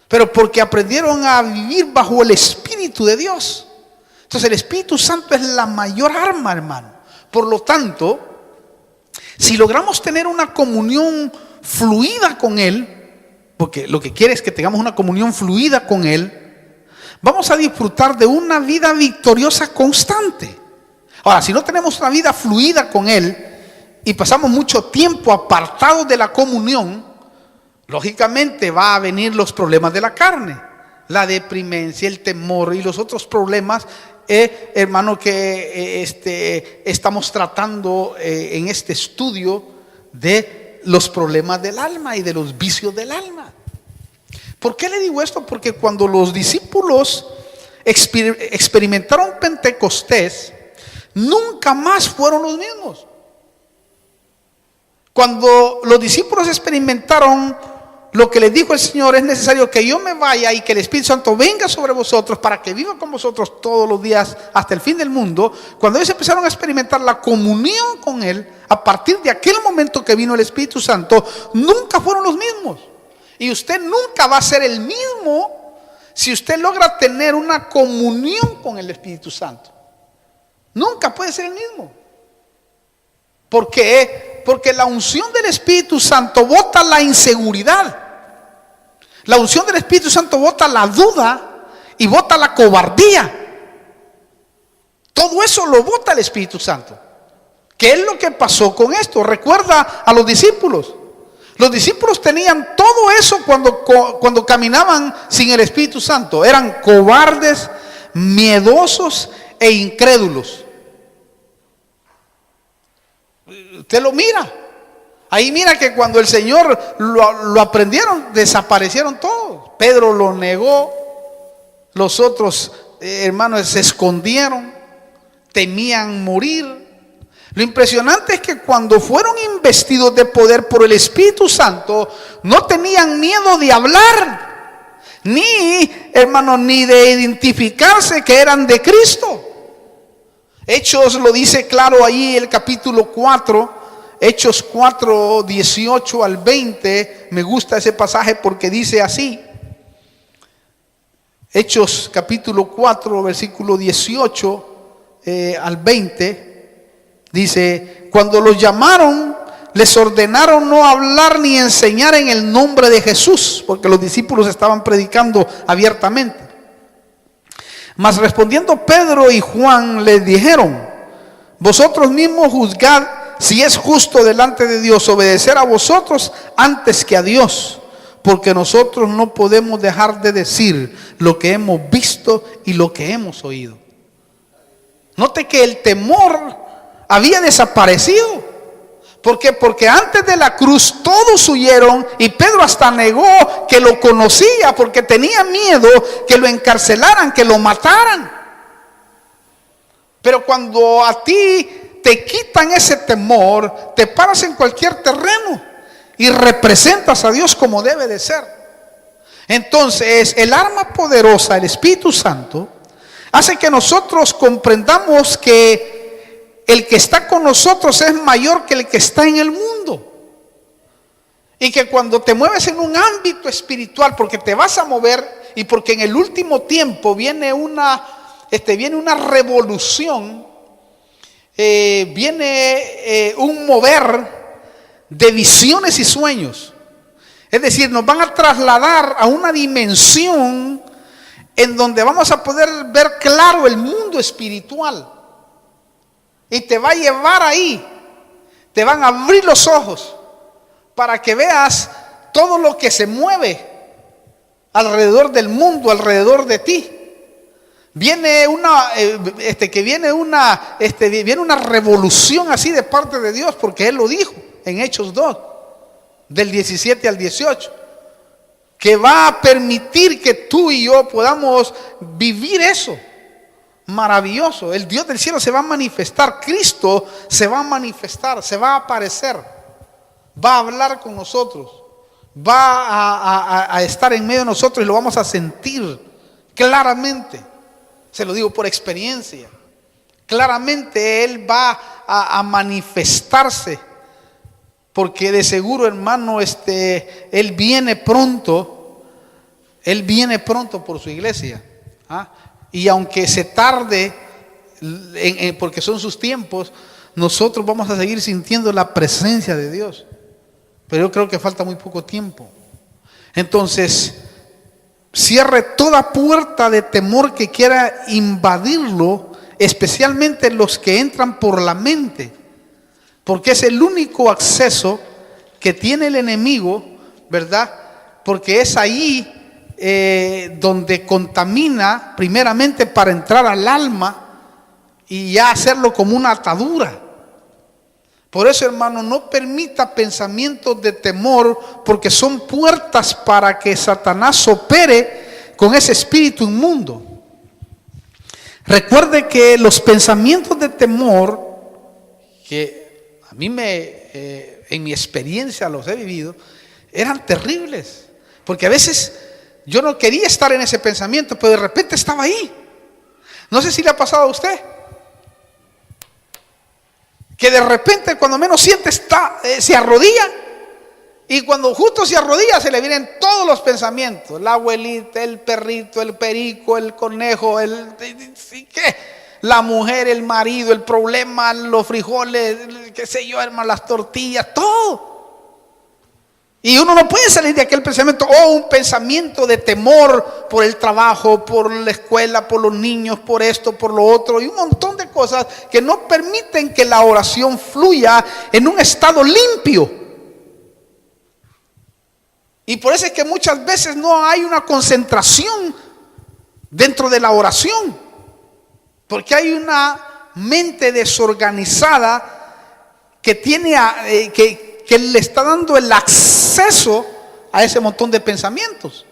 Pero porque aprendieron a vivir bajo el Espíritu de Dios. Entonces el Espíritu Santo es la mayor arma, hermano. Por lo tanto, si logramos tener una comunión fluida con Él, porque lo que quiere es que tengamos una comunión fluida con Él, vamos a disfrutar de una vida victoriosa constante. Ahora, si no tenemos una vida fluida con Él y pasamos mucho tiempo apartados de la comunión, lógicamente va a venir los problemas de la carne, la deprimencia, el temor y los otros problemas, hermano, que estamos tratando en este estudio de los problemas del alma y de los vicios del alma. ¿Por qué le digo esto? Porque cuando los discípulos experimentaron Pentecostés, nunca más fueron los mismos. Cuando los discípulos experimentaron lo que les dijo el Señor: es necesario que yo me vaya y que el Espíritu Santo venga sobre vosotros para que viva con vosotros todos los días hasta el fin del mundo. Cuando ellos empezaron a experimentar la comunión con Él, a partir de aquel momento que vino el Espíritu Santo, nunca fueron los mismos. Y usted nunca va a ser el mismo si usted logra tener una comunión con el Espíritu Santo. Nunca puede ser el mismo. ¿Por qué? Porque la unción del Espíritu Santo bota la inseguridad. La unción del Espíritu Santo bota la duda y bota la cobardía. Todo eso lo bota el Espíritu Santo. ¿Qué es lo que pasó con esto? Recuerda a los discípulos. Los discípulos tenían todo eso cuando caminaban sin el Espíritu Santo. Eran cobardes, miedosos e incrédulos. Usted lo mira. Ahí mira que cuando el Señor lo aprendieron, desaparecieron todos. Pedro lo negó. Los otros hermanos se escondieron. Temían morir. Lo impresionante es que cuando fueron investidos de poder por el Espíritu Santo, no tenían miedo de hablar, ni de identificarse que eran de Cristo. Hechos lo dice claro ahí, el capítulo 4, Hechos 4, 18 al 20. Me gusta ese pasaje porque dice así: Hechos capítulo 4, versículo 18 al 20, dice: cuando los llamaron, les ordenaron no hablar ni enseñar en el nombre de Jesús, porque los discípulos estaban predicando abiertamente. Mas respondiendo Pedro y Juan les dijeron: vosotros mismos juzgad si es justo delante de Dios obedecer a vosotros antes que a Dios, porque nosotros no podemos dejar de decir lo que hemos visto y lo que hemos oído. Note que el temor había desaparecido. ¿Por qué? Porque antes de la cruz todos huyeron y Pedro hasta negó que lo conocía porque tenía miedo que lo encarcelaran, que lo mataran. Pero cuando a ti te quitan ese temor, te paras en cualquier terreno y representas a Dios como debe de ser. Entonces, el arma poderosa, el Espíritu Santo, hace que nosotros comprendamos que el que está con nosotros es mayor que el que está en el mundo. Y que cuando te mueves en un ámbito espiritual, porque te vas a mover y porque en el último tiempo viene una revolución, viene un mover de visiones y sueños. Es decir, nos van a trasladar a una dimensión en donde vamos a poder ver claro el mundo espiritual. Y te va a llevar ahí, te van a abrir los ojos para que veas todo lo que se mueve alrededor del mundo, alrededor de ti. Viene una revolución así de parte de Dios, porque Él lo dijo en Hechos 2, del 17 al 18, que va a permitir que tú y yo podamos vivir eso. Maravilloso. El Dios del cielo se va a manifestar. Cristo se va a manifestar, se va a aparecer, va a hablar con nosotros, va a estar en medio de nosotros y lo vamos a sentir claramente. Se lo digo por experiencia. Claramente Él va a manifestarse, porque de seguro, hermano, Él viene pronto. Él viene pronto por su iglesia. Y aunque se tarde, porque son sus tiempos, nosotros vamos a seguir sintiendo la presencia de Dios. Pero yo creo que falta muy poco tiempo. Entonces, cierre toda puerta de temor que quiera invadirlo, especialmente los que entran por la mente, porque es el único acceso que tiene el enemigo, ¿verdad? Porque es ahí donde contamina primeramente para entrar al alma y ya hacerlo como una atadura. Por eso, hermano, no permita pensamientos de temor, porque son puertas para que Satanás opere con ese espíritu inmundo. Recuerde que los pensamientos de temor, que a mí en mi experiencia los he vivido, eran terribles, porque a veces yo no quería estar en ese pensamiento, pero de repente estaba ahí. No sé si le ha pasado a usted, que de repente cuando menos siente se arrodilla, y cuando justo se arrodilla se le vienen todos los pensamientos: la abuelita, el perrito, el perico, el conejo, la mujer, el marido, el problema, los frijoles, qué sé yo, hermano, las tortillas, todo. Y uno no puede salir de aquel pensamiento, un pensamiento de temor por el trabajo, por la escuela, por los niños, por esto, por lo otro, y un montón de cosas que no permiten que la oración fluya en un estado limpio. Y por eso es que muchas veces no hay una concentración dentro de la oración, porque hay una mente desorganizada que que le está dando el acceso a ese montón de pensamientos.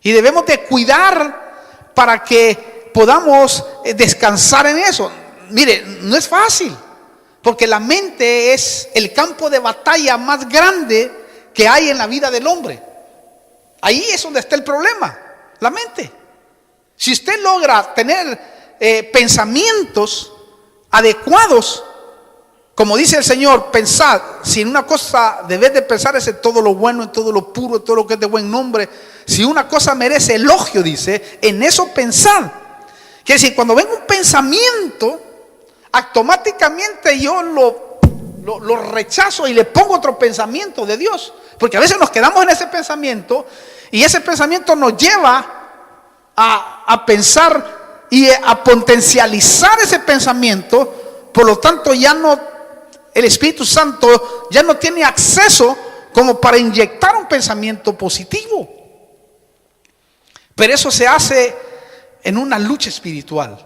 Y debemos de cuidar para que podamos descansar en eso. Mire, no es fácil, porque la mente es el campo de batalla más grande que hay en la vida del hombre. Ahí es donde está el problema, la mente. Si usted logra tener pensamientos adecuados, Como dice el Señor, pensad, si en una cosa debes de pensar es en todo lo bueno, en todo lo puro, en todo lo que es de buen nombre. Si una cosa merece elogio, dice, en eso pensad. Quiere decir, cuando venga un pensamiento, automáticamente yo lo rechazo y le pongo otro pensamiento de Dios. Porque a veces nos quedamos en ese pensamiento y ese pensamiento nos lleva a pensar y a potencializar ese pensamiento. Por lo tanto, ya no, el Espíritu Santo ya no tiene acceso como para inyectar un pensamiento positivo. Pero eso se hace en una lucha espiritual,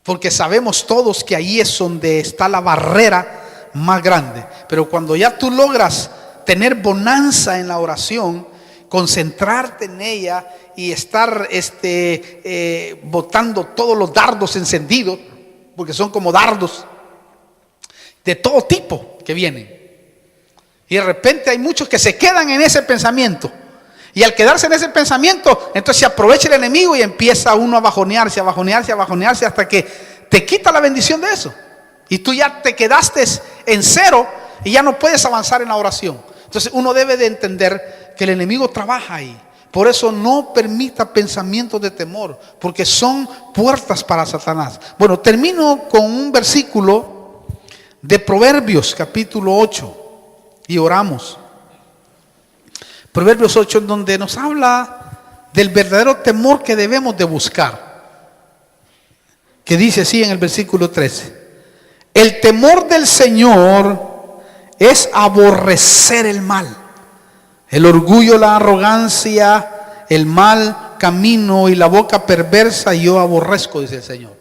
porque sabemos todos que ahí es donde está la barrera más grande. Pero cuando ya tú logras tener bonanza en la oración, concentrarte en ella y estar botando todos los dardos encendidos, porque son como dardos de todo tipo que vienen, y de repente hay muchos que se quedan en ese pensamiento, y al quedarse en ese pensamiento, entonces se aprovecha el enemigo y empieza uno a bajonearse, hasta que te quita la bendición de eso, y tú ya te quedaste en cero y ya no puedes avanzar en la oración. Entonces uno debe de entender que el enemigo trabaja ahí. Por eso no permita pensamientos de temor, porque son puertas para Satanás. Bueno, termino con un versículo de Proverbios capítulo 8 y oramos. Proverbios 8, en donde nos habla del verdadero temor que debemos de buscar, que dice así en el versículo 13: el temor del Señor es aborrecer el mal, el orgullo, la arrogancia, el mal camino y la boca perversa yo aborrezco, dice el Señor.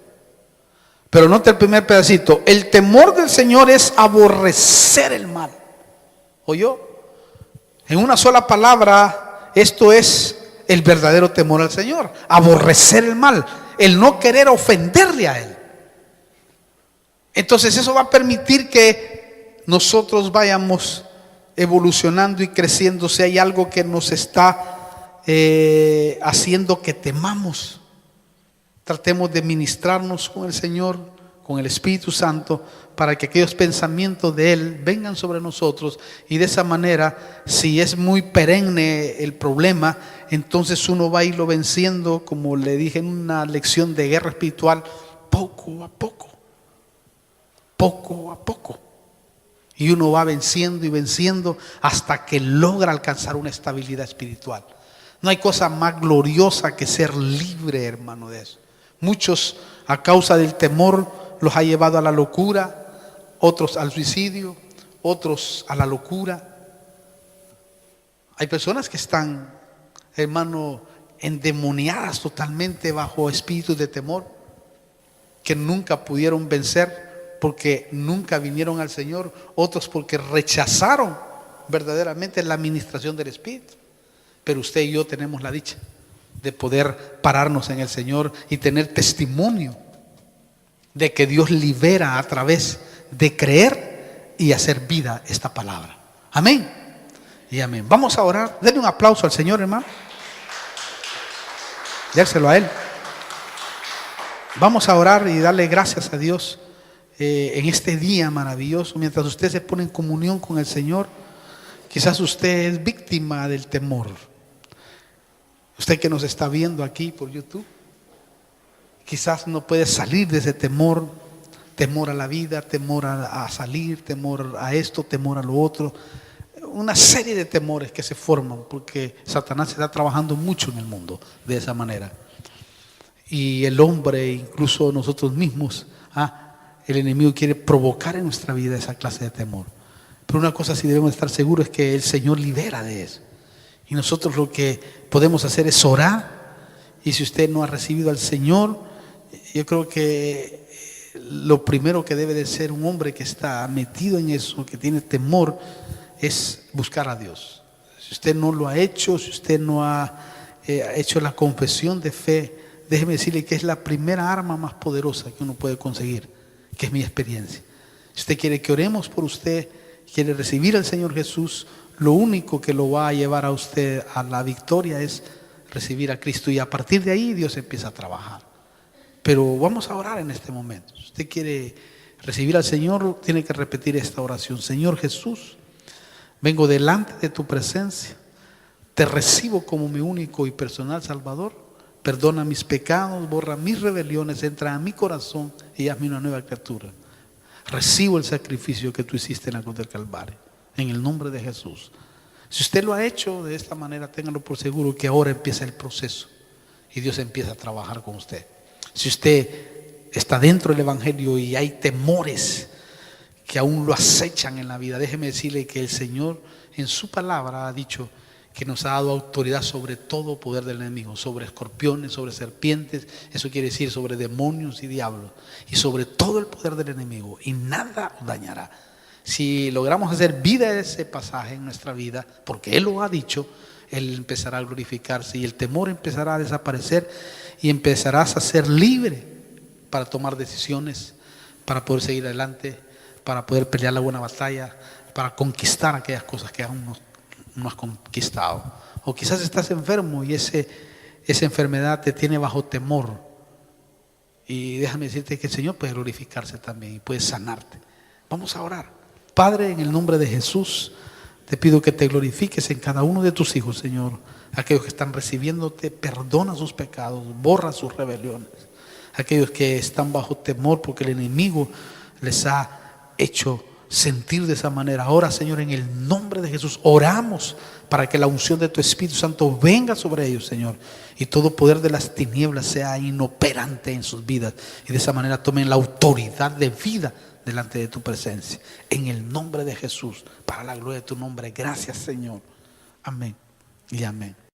Pero nota el primer pedacito: el temor del Señor es aborrecer el mal. ¿Oyó? En una sola palabra, esto es el verdadero temor al Señor: aborrecer el mal, el no querer ofenderle a Él. Entonces eso va a permitir que nosotros vayamos evolucionando y creciendo. Si hay algo que nos está haciendo que temamos, tratemos de ministrarnos con el Señor, con el Espíritu Santo, para que aquellos pensamientos de Él vengan sobre nosotros, y de esa manera, si es muy perenne el problema, entonces uno va a irlo venciendo, como le dije en una lección de guerra espiritual, poco a poco, poco a poco. Y uno va venciendo y venciendo hasta que logra alcanzar una estabilidad espiritual. No hay cosa más gloriosa que ser libre, hermano, de eso. Muchos, a causa del temor, los ha llevado a la locura, otros al suicidio, otros a la locura. Hay personas que están, hermano, endemoniadas totalmente bajo espíritus de temor, que nunca pudieron vencer porque nunca vinieron al Señor, otros porque rechazaron verdaderamente la administración del Espíritu. Pero usted y yo tenemos la dicha de poder pararnos en el Señor y tener testimonio de que Dios libera a través de creer y hacer vida esta palabra. Amén y amén. Vamos a orar. Denle un aplauso al Señor, hermano. Dérselo a Él. Vamos a orar y darle gracias a Dios en este día maravilloso. Mientras usted se pone en comunión con el Señor, quizás usted es víctima del temor. Usted que nos está viendo aquí por YouTube, quizás no puede salir de ese temor. Temor a la vida, temor a salir, temor a esto, temor a lo otro. Una serie de temores que se forman porque Satanás está trabajando mucho en el mundo de esa manera. Y el hombre, incluso nosotros mismos, el enemigo quiere provocar en nuestra vida esa clase de temor. Pero una cosa sí debemos estar seguros es que el Señor libera de eso. Y nosotros lo que podemos hacer es orar. Y si usted no ha recibido al Señor, yo creo que lo primero que debe de ser un hombre que está metido en eso, que tiene temor, es buscar a Dios. Si usted no lo ha hecho, si usted no ha hecho la confesión de fe, déjeme decirle que es la primera arma más poderosa que uno puede conseguir, que es mi experiencia. Si usted quiere que oremos por usted, quiere recibir al Señor Jesús, lo único que lo va a llevar a usted a la victoria es recibir a Cristo, y a partir de ahí Dios empieza a trabajar. Pero vamos a orar en este momento. Si usted quiere recibir al Señor, tiene que repetir esta oración. Señor Jesús, vengo delante de tu presencia, te recibo como mi único y personal Salvador. Perdona mis pecados, borra mis rebeliones, entra a mi corazón y hazme una nueva criatura. Recibo el sacrificio que tú hiciste en la cruz del Calvario, en el nombre de Jesús. Si usted lo ha hecho de esta manera, téngalo por seguro que ahora empieza el proceso y Dios empieza a trabajar con usted. Si usted está dentro del Evangelio y hay temores que aún lo acechan en la vida, déjeme decirle que el Señor en su palabra ha dicho que nos ha dado autoridad sobre todo poder del enemigo, sobre escorpiones, sobre serpientes, eso quiere decir sobre demonios y diablos, y sobre todo el poder del enemigo, y nada os dañará. Si logramos hacer vida de ese pasaje en nuestra vida, porque Él lo ha dicho, Él empezará a glorificarse y el temor empezará a desaparecer y empezarás a ser libre para tomar decisiones, para poder seguir adelante, para poder pelear la buena batalla, para conquistar aquellas cosas que aún no has conquistado. O quizás estás enfermo y esa enfermedad te tiene bajo temor. Y déjame decirte que el Señor puede glorificarse también y puede sanarte. Vamos a orar. Padre, en el nombre de Jesús, te pido que te glorifiques en cada uno de tus hijos, Señor. Aquellos que están recibiéndote, perdona sus pecados, borra sus rebeliones. Aquellos que están bajo temor porque el enemigo les ha hecho sentir de esa manera. Ahora, Señor, en el nombre de Jesús, oramos para que la unción de tu Espíritu Santo venga sobre ellos, Señor, y todo poder de las tinieblas sea inoperante en sus vidas, y de esa manera tomen la autoridad de vida delante de tu presencia. En el nombre de Jesús, para la gloria de tu nombre. Gracias, Señor. Amén y amén.